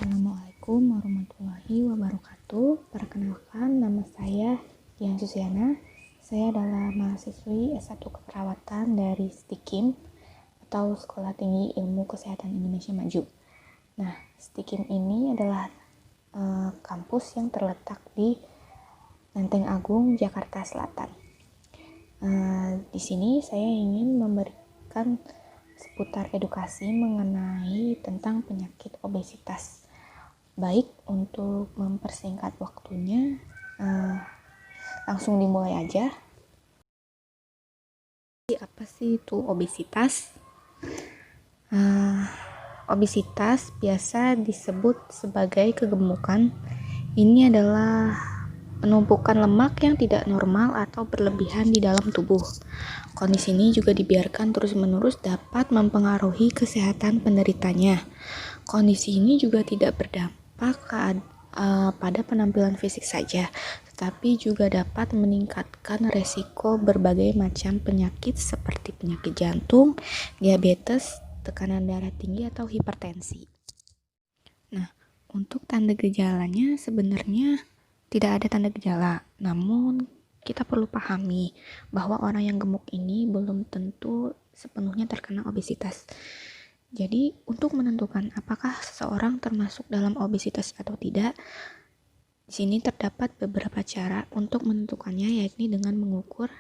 Assalamualaikum warahmatullahi wabarakatuh. Perkenalkan, nama saya Dian Susiana. Saya adalah mahasiswi S1 Keperawatan dari STIKIM atau Sekolah Tinggi Ilmu Kesehatan Indonesia Maju. Nah, STIKIM ini adalah kampus yang terletak di Lenteng Agung, Jakarta Selatan. Di sini saya ingin memberikan seputar edukasi mengenai tentang penyakit obesitas. Baik, untuk mempersingkat waktunya, langsung dimulai aja. Apa sih itu obesitas? Obesitas biasa disebut sebagai kegemukan. Ini adalah penumpukan lemak yang tidak normal atau berlebihan di dalam tubuh. Kondisi ini juga dibiarkan terus-menerus dapat mempengaruhi kesehatan penderitanya. Kondisi ini juga tidak berdampak pada penampilan fisik saja, tetapi juga dapat meningkatkan resiko berbagai macam penyakit seperti penyakit jantung, diabetes, tekanan darah tinggi, atau hipertensi. Nah, untuk tanda gejalanya sebenarnya tidak ada tanda gejala, namun kita perlu pahami bahwa orang yang gemuk ini belum tentu sepenuhnya terkena obesitas. Jadi, untuk menentukan apakah seseorang termasuk dalam obesitas atau tidak, di sini terdapat beberapa cara untuk menentukannya, yakni dengan mengukur.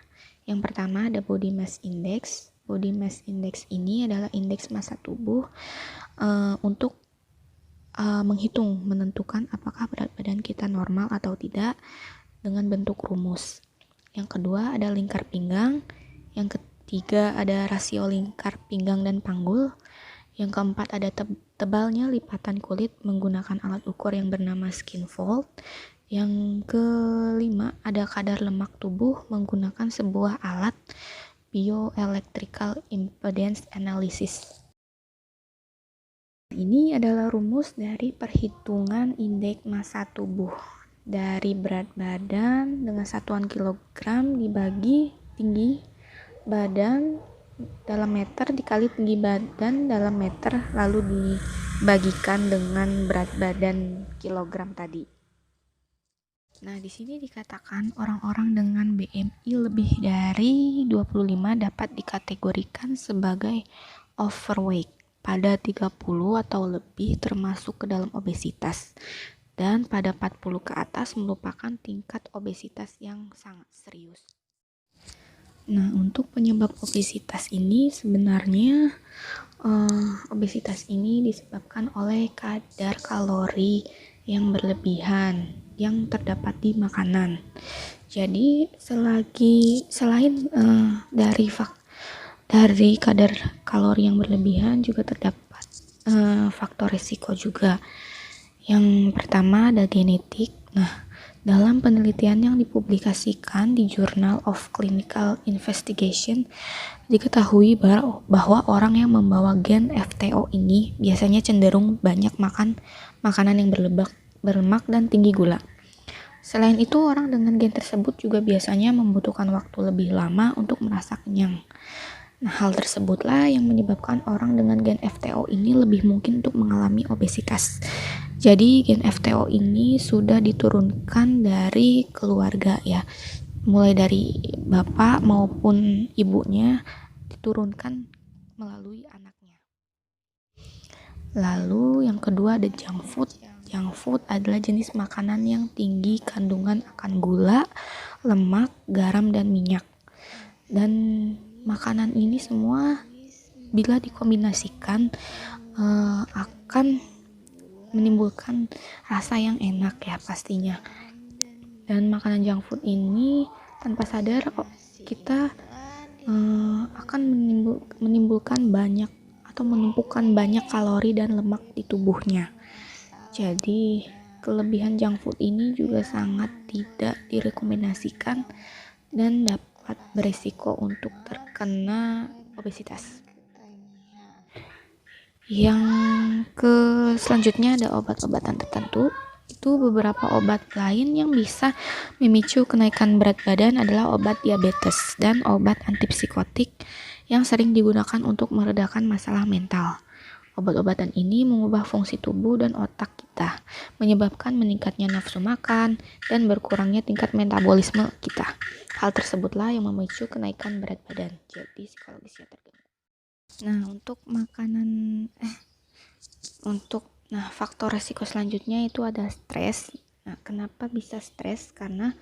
Yang pertama ada body mass index. Body mass index ini adalah indeks massa tubuh untuk menentukan apakah berat badan kita normal atau tidak dengan bentuk rumus. Yang kedua ada lingkar pinggang. Yang ketiga ada rasio lingkar pinggang dan panggul. Yang keempat ada tebalnya lipatan kulit menggunakan alat ukur yang bernama skin fold. Yang kelima ada kadar lemak tubuh menggunakan sebuah alat bioelectrical impedance analysis. Ini adalah rumus dari perhitungan indeks massa tubuh dari berat badan dengan satuan kilogram dibagi tinggi badan dalam meter dikali tinggi badan dalam meter, lalu dibagikan dengan berat badan kilogram tadi. Nah, di sini dikatakan orang-orang dengan BMI lebih dari 25 dapat dikategorikan sebagai overweight. Pada 30 atau lebih termasuk ke dalam obesitas, dan pada 40 ke atas merupakan tingkat obesitas yang sangat serius. Nah, untuk penyebab obesitas ini sebenarnya obesitas ini disebabkan oleh kadar kalori yang berlebihan yang terdapat di makanan. Jadi selain dari kadar kalori yang berlebihan juga terdapat faktor risiko juga. Yang pertama ada genetik. Nah, dalam penelitian yang dipublikasikan di Journal of Clinical Investigation diketahui bahwa orang yang membawa gen FTO ini biasanya cenderung banyak makan makanan yang berlemak dan tinggi gula. Selain itu, orang dengan gen tersebut juga biasanya membutuhkan waktu lebih lama untuk merasa kenyang. Nah, hal tersebutlah yang menyebabkan orang dengan gen FTO ini lebih mungkin untuk mengalami obesitas. Jadi, gen FTO ini sudah diturunkan dari keluarga ya. Mulai dari bapak maupun ibunya diturunkan melalui anaknya. Lalu yang kedua ada junk food. Junk food adalah jenis makanan yang tinggi kandungan akan gula, lemak, garam, dan minyak. Dan makanan ini semua bila dikombinasikan akan menimbulkan rasa yang enak ya pastinya. Dan makanan junk food ini tanpa sadar kita akan menimbulkan banyak atau menumpukan banyak kalori dan lemak di tubuhnya. Jadi kelebihan junk food ini juga sangat tidak direkomendasikan dan dapat berisiko untuk terkena obesitas. Yang selanjutnya ada obat-obatan tertentu. Itu beberapa obat lain yang bisa memicu kenaikan berat badan adalah obat diabetes dan obat antipsikotik yang sering digunakan untuk meredakan masalah mental. Obat-obatan ini mengubah fungsi tubuh dan otak kita, menyebabkan meningkatnya nafsu makan dan berkurangnya tingkat metabolisme kita. Hal tersebutlah yang memicu kenaikan berat badan. Jadi psikologisnya terganggu. Nah, faktor resiko selanjutnya itu ada stres. Nah, kenapa bisa stres? Karena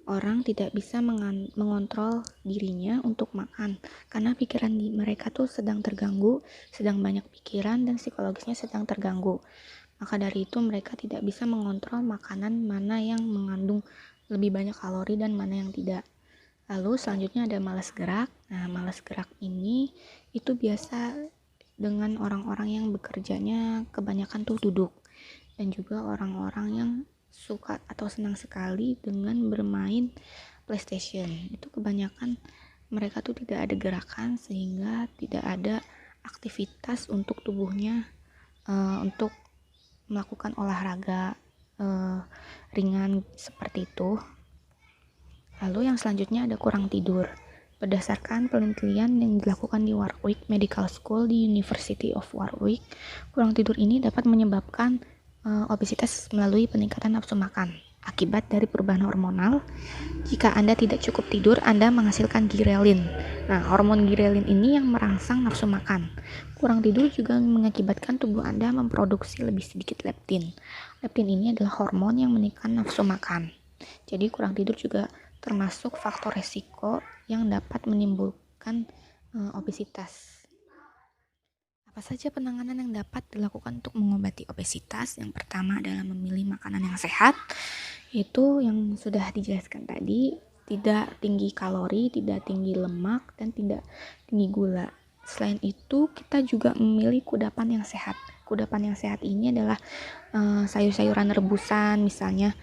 orang tidak bisa mengontrol dirinya untuk makan, karena pikiran mereka tuh sedang terganggu, sedang banyak pikiran dan psikologisnya sedang terganggu. Maka dari itu mereka tidak bisa mengontrol makanan mana yang mengandung lebih banyak kalori dan mana yang tidak. Lalu selanjutnya ada malas gerak. Nah, malas gerak ini itu biasa dengan orang-orang yang bekerjanya kebanyakan tuh duduk, dan juga orang-orang yang suka atau senang sekali dengan bermain PlayStation. Itu kebanyakan mereka tuh tidak ada gerakan, sehingga tidak ada aktivitas untuk tubuhnya untuk melakukan olahraga ringan seperti itu. Lalu yang selanjutnya ada kurang tidur. Berdasarkan penelitian yang dilakukan di Warwick Medical School di University of Warwick, kurang tidur ini dapat menyebabkan obesitas melalui peningkatan nafsu makan akibat dari perubahan hormonal. Jika Anda tidak cukup tidur, Anda menghasilkan ghrelin. Nah, hormon ghrelin ini yang merangsang nafsu makan. Kurang tidur juga mengakibatkan tubuh Anda memproduksi lebih sedikit leptin. Leptin ini adalah hormon yang menekan nafsu makan. Jadi kurang tidur juga termasuk faktor resiko yang dapat menimbulkan obesitas. Apa saja penanganan yang dapat dilakukan untuk mengobati obesitas? Yang pertama adalah memilih makanan yang sehat, yaitu yang sudah dijelaskan tadi, tidak tinggi kalori, tidak tinggi lemak, dan tidak tinggi gula. Selain itu, kita juga memilih kudapan yang sehat. Kudapan yang sehat ini adalah sayur-sayuran rebusan, misalnya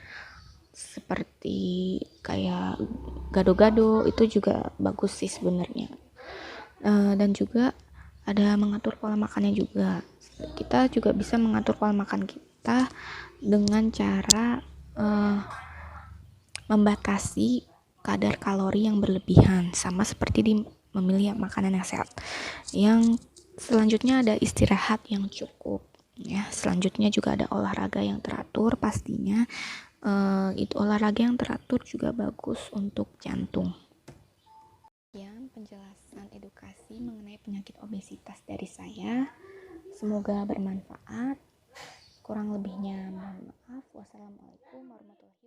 seperti kayak gado-gado, itu juga bagus sih sebenarnya. Dan juga ada mengatur pola makannya juga. Kita juga bisa mengatur pola makan kita dengan cara membatasi kadar kalori yang berlebihan, sama seperti di memilih makanan yang sehat. Yang selanjutnya ada istirahat yang cukup, ya. Selanjutnya juga ada olahraga yang teratur. Pastinya itu olahraga yang teratur juga bagus untuk jantung. Sekian penjelasan edukasi mengenai penyakit obesitas dari saya. Semoga bermanfaat. Kurang lebihnya mohon maaf. Wassalamualaikum warahmatullahi wabarakatuh.